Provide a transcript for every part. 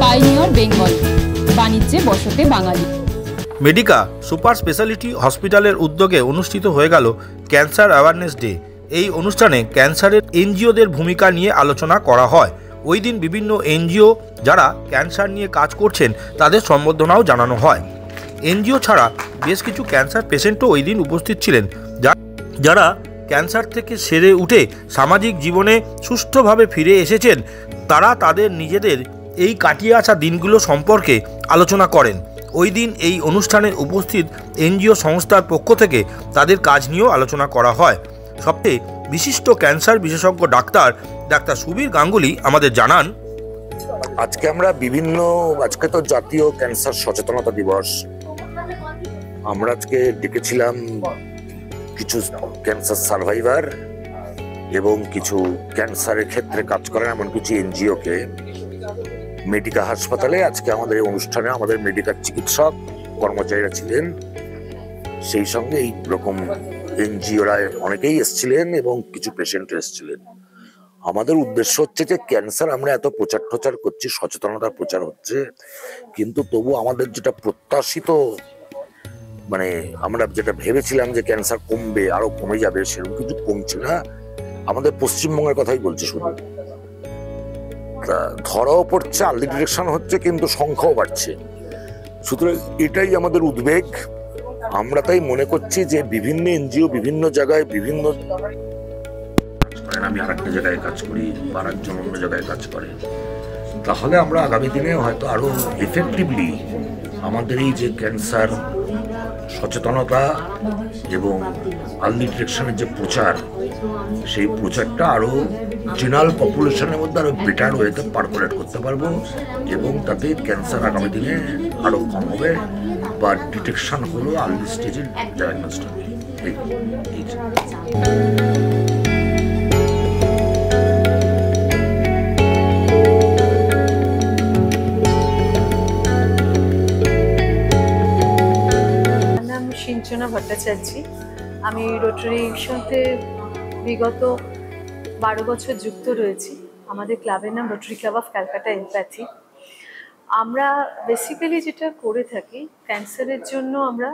Pioneer Bengal, বাণিজ্যে বসতে বাঙালি। Medica super speciality হসপিটালের উদ্যোগে অনুষ্ঠিত হয়ে গেল ক্যান্সার অ্যাওয়ারনেস ডে। এই অনুষ্ঠানে ক্যান্সারের এনজিওদের ভূমিকা নিয়ে আলোচনা করা হয়। ওই দিন বিভিন্ন এনজিও যারা ক্যান্সার নিয়ে কাজ করছেন তাদের সম্বর্ধনাও জানানো হয়। এনজিও ছাড়া বেশ কিছু ক্যান্সার পেশেন্টও ওই দিন উপস্থিত ছিলেন, যারা ক্যান্সার থেকে সেরে উঠে সামাজিক জীবনে সুষ্ঠুভাবে ফিরে এসেছেন। তারা তাদের নিজেদের এই কাটিয়ে আসা দিনগুলো সম্পর্কে আলোচনা করেন। ওই দিন এই অনুষ্ঠানে উপস্থিত এনজিও সংস্থার পক্ষ থেকে তাদের কাজ নিয়েও আলোচনা করা হয়। সবচেয়ে বিশিষ্ট ক্যান্সার বিশেষজ্ঞ ডাক্তার সুবীর গাঙ্গুলি আমাদের জানান, আজকে তো জাতীয় ক্যান্সার সচেতনতা দিবস। আমরা আজকে ডেকেছিলাম কিছু ক্যান্সার সার্ভাইভার এবং কিছু ক্যান্সারের ক্ষেত্রে কাজ করেন এমন কিছু এনজিওকে মেডিকা হাসপাতালে। আজকে আমাদের এই অনুষ্ঠানে আমাদের মেডিকাল চিকিৎসক কর্মচারীরা ছিলেন, সেই সঙ্গে এই রকম এনজিওরা অনেকেই এসেছিলেন এবং কিছু পেশেন্ট এসেছিলেন। আমাদের উদ্দেশ্য হচ্ছে যে ক্যান্সার আমরা এত প্রচার করছি, সচেতনতার প্রচার হচ্ছে, কিন্তু তবু আমাদের যেটা প্রত্যাশিত আমরা যেটা ভেবেছিলাম যে ক্যান্সার কমবে, আরো কমে যাবে, সেরকম কিছু কমছে না। আমাদের পশ্চিমবঙ্গের কথাই বলছি, শুধু ধরাও পড়ছে, আর্লি ডিটেকশন হচ্ছে, কিন্তু সংখ্যাও বাড়ছে। সুতরাং এটাই আমাদের উদ্বেগ। আমরা তাই মনে করছি যে বিভিন্ন এনজিও বিভিন্ন জায়গায় বিভিন্ন আমি আর একটা জায়গায় কাজ করি, আর একজন অন্য জায়গায় কাজ করে, তাহলে আমরা আগামী দিনে হয়তো আরো এফেক্টিভলি আমাদের এই যে ক্যান্সার সচেতনতা এবং আর্লি ডিটেকশনের যে প্রচার, সেই প্রচারটা আরো জেনারেল পপুলেশনের মধ্যে আরো বেটার ওয়েতে পারকোলেট করতে পারবো এবং তাতে ক্যান্সার আগামী দিনে আরো কম হবে বা ডিটেকশন হলো আর্লি স্টেজে ডায়াগনোসিস হবে। সিঞ্চনা ভট্টাচার্য, আমি রোটারি সাথে বিগত 12 বছর যুক্ত রয়েছি। আমাদের ক্লাবের নাম rotary club of Calcutta empathy. আমরা বেসিক্যালি যেটা করে থাকি, ক্যান্সারের জন্য আমরা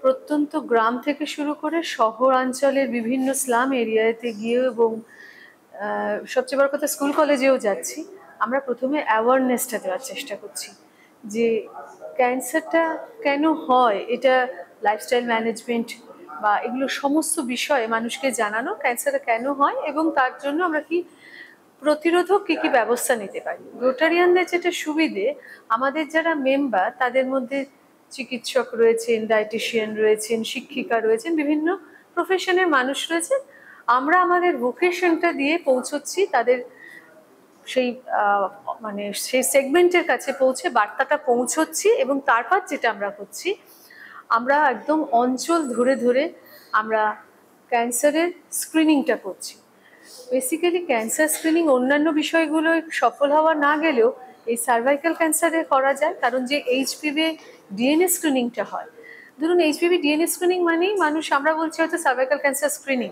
প্রত্যন্ত গ্রাম থেকে শুরু করে শহরাঞ্চলের বিভিন্ন স্লাম এরিয়াতে গিয়ে এবং সবচেয়ে বড় কথা স্কুল কলেজেও যাচ্ছি। আমরা প্রথমে অ্যাওয়ারনেসটা দেওয়ার চেষ্টা করছি যে ক্যান্সারটা কেন হয়, এটা লাইফস্টাইল ম্যানেজমেন্ট বা এগুলো সমস্ত বিষয়ে মানুষকে জানানো, ক্যান্সারটা কেন হয় এবং তার জন্য আমরা কি প্রতিরোধক কী ব্যবস্থা নিতে পারি। রোটারিয়ানদের যেটা সুবিধে, আমাদের যারা মেম্বার তাদের মধ্যে চিকিৎসক রয়েছেন, ডায়েটিশিয়ান রয়েছেন, শিক্ষিকা রয়েছেন, বিভিন্ন প্রফেশনের মানুষ রয়েছেন। আমরা আমাদের ভোকেশনটা দিয়ে পৌঁছচ্ছি তাদের সেই সেই সেগমেন্টের কাছে পৌঁছে বার্তাটা পৌঁছচ্ছি এবং তারপর যেটা আমরা করছি, আমরা একদম অঞ্চল ধরে ধরে আমরা ক্যান্সারের স্ক্রিনিংটা করছি। বেসিক্যালি ক্যান্সার স্ক্রিনিং অন্যান্য বিষয়গুলো সফল হওয়া না গেলেও এই সার্ভাইকাল ক্যান্সারে করা যায়, কারণ যে এইচপিভি ডিএনএ স্ক্রিনিংটা হয়, ধরুন এইচপিভি ডিএনএ স্ক্রিনিং মানেই মানুষ, আমরা বলছি হয়তো সার্ভাইকাল ক্যান্সার স্ক্রিনিং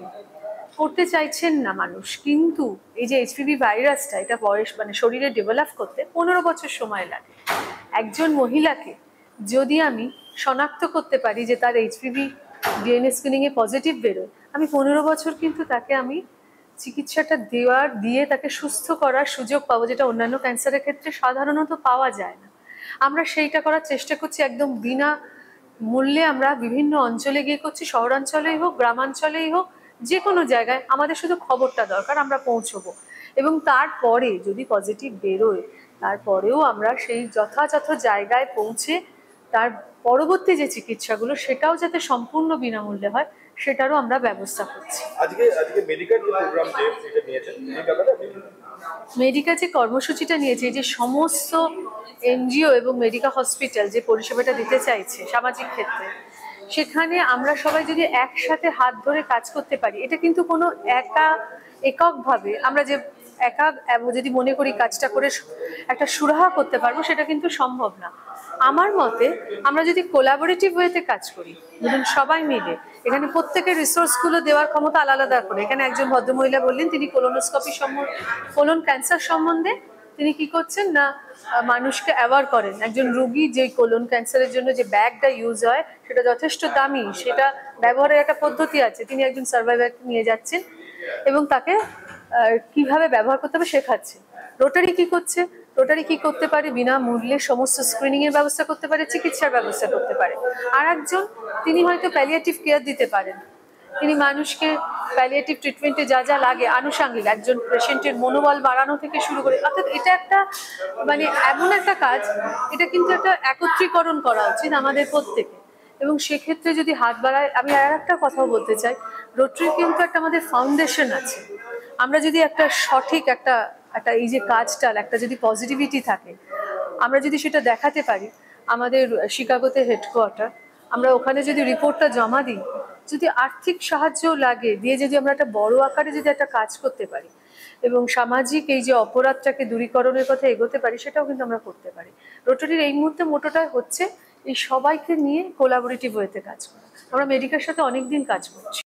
করতে চাইছেন না মানুষ, কিন্তু এই যে এইচপিভি ভাইরাসটা, এটা বয়স শরীরে ডেভেলপ করতে 15 বছর সময় লাগে। একজন মহিলাকে যদি আমি শনাক্ত করতে পারি যে তার এইচপিভি ডিএনএ স্ক্রিনিংয়ে পজিটিভ বেরোয়, আমি 15 বছর কিন্তু তাকে আমি চিকিৎসাটা দিয়ে তাকে সুস্থ করার সুযোগ পাবো, যেটা অন্যান্য ক্যান্সারের ক্ষেত্রে সাধারণত পাওয়া যায় না। আমরা সেইটা করার চেষ্টা করছি একদম বিনা মূল্যে। আমরা বিভিন্ন অঞ্চলে গিয়ে করছি, শহরাঞ্চলেই হোক গ্রামাঞ্চলেই হোক, যে কোনো জায়গায় আমাদের শুধু খবরটা দরকার, আমরা পৌঁছবো। এবং তারপরে যদি পজিটিভ বেরোয়, তারপরেও আমরা সেই যথাযথ জায়গায় পৌঁছে তার পরবর্তী যে চিকিৎসাগুলো, সেটাও যাতে সম্পূর্ণ বিনামূল্যে হয়, সেটারও আমরা ব্যবস্থা করছি। মেডিকা যে কর্মসূচিটা নিয়েছে, যে সমস্ত এনজিও এবং মেডিকা হসপিটাল যে পরিষেবাটা দিতে চাইছে সামাজিক ক্ষেত্রে, সেখানে আমরা সবাই যদি একসাথে হাত ধরে কাজ করতে পারি, এটা কিন্তু কোনো এককভাবে আমরা যে যদি মনে করি কাজটা করে একটা সুরাহা করতে পারবো, সেটা কিন্তু সম্ভব না। আমার মতে আমরা যদি কোলাবোরেটিভ ওয়েতে কাজ করি, ধরুন সবাই মিলে, এখানে প্রত্যেকের রিসোর্সগুলো দেওয়ার ক্ষমতা আলাদা করে। এখানে একজন ভদ্রমহিলা বললেন তিনি কোলোনোস্কোপি কোলন ক্যান্সার সম্বন্ধে তিনি কি করছেন না মানুষকে অ্যাওয়ার করেন। একজন রোগী যে কোলন ক্যান্সারের জন্য যে ব্যাগটা ইউজ হয় সেটা যথেষ্ট দামি, সেটা ব্যবহারের একটা পদ্ধতি আছে। তিনি একজন সার্ভাইভারকে নিয়ে যাচ্ছেন এবং তাকে কিভাবে ব্যবহার করতে হবে শেখাচ্ছেন। রোটারি কি করছে? রোটারি কি করতে পারে? বিনামূল্যে সমস্ত স্ক্রিনিং এর ব্যবস্থা করতে পারে, চিকিৎসার ব্যবস্থা করতে পারে। আর একজন তিনি হয়তো প্যালিয়েটিভ কেয়ার দিতে পারেন, তিনি মানুষকে প্যালিয়েটিভ ট্রিটমেন্টে যা যা লাগে আনুষঙ্গিক একজন পেশেন্টের মনোবল বাড়ানো থেকে শুরু করে, অর্থাৎ এটা একটা মানে এমন একটা কাজ, এটা কিন্তু একটা একত্রীকরণ করা উচিত আমাদের প্রত্যেকে। এবং সেক্ষেত্রে যদি হাত বাড়ায়, আমি আর একটা কথাও বলতে চাই, রোটারি কিন্তু একটা আমাদের ফাউন্ডেশন আছে। আমরা যদি একটা সঠিক একটা এই যে কাজটা একটা যদি পজিটিভিটি থাকে, আমরা যদি সেটা দেখাতে পারি, আমাদের শিকাগোতে হেডকোয়ার্টার, আমরা ওখানে যদি রিপোর্টটা জমা দিই, যদি আর্থিক সাহায্য লাগে দিয়ে যদি আমরা একটা বড় আকারে যদি একটা কাজ করতে পারি এবং সামাজিক এই যে অপরাধটাকে দূরীকরণের কথা এগোতে পারি, সেটাও কিন্তু আমরা করতে পারি। রোটারির এই মুহূর্তে মোটোটা হচ্ছে এই সবাইকে নিয়ে কোলাবোরেটিভ ওয়েতে কাজ করা। আমরা মেডিকের সাথে অনেকদিন কাজ করছি।